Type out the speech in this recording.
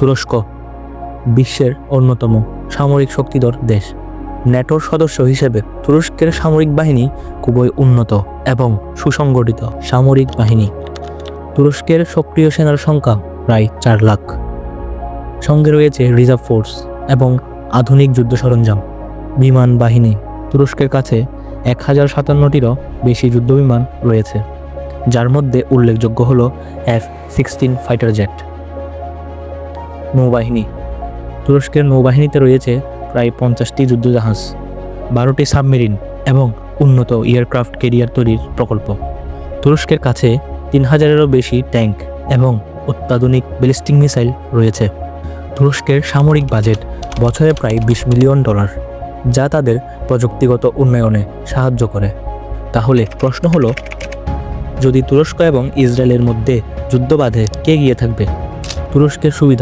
তুরস্ক বিশ্বের অন্যতম সামরিক শক্তিধর দেশ। ন্যাটোর সদস্য হিসেবে তুরস্কের সামরিক বাহিনী খুবই উন্নত এবং সুসংগঠিত সামরিক বাহিনী। তুরস্কের সক্রিয় সেনার সংখ্যা প্রায় 4 লাখ। সঙ্গে রয়েছে রিজার্ভ ফোর্স এবং আধুনিক যুদ্ধ সরঞ্জাম। বিমান বাহিনী তুরস্কের কাছে 1057টিরও বেশি যুদ্ধবিমান রয়েছে, যার মধ্যে উল্লেখযোগ্য হল F-16 ফাইটার জেট। নৌবাহিনী তুরস্কের নৌবাহিনীতে রয়েছে প্রায় 50টি যুদ্ধজাহাজ, 12টি সাবমেরিন এবং উন্নত এয়ারক্রাফট ক্যারিয়ার তৈরির প্রকল্প। তুরস্কের কাছে 3000-এরও বেশি ট্যাঙ্ক এবং অত্যাধুনিক ব্যালিস্টিক মিসাইল রয়েছে। তুরস্কের সামরিক বাজেট বছরে প্রায় $20 মিলিয়ন, যা তাদের প্রযুক্তিগত উন্নয়নে সাহায্য করে। তাহলে প্রশ্ন হলো, যদি তুরস্ক এবং ইসরায়েলের মধ্যে যুদ্ধ বাধে কে এগিয়ে থাকবে? তুরস্কের সুবিধা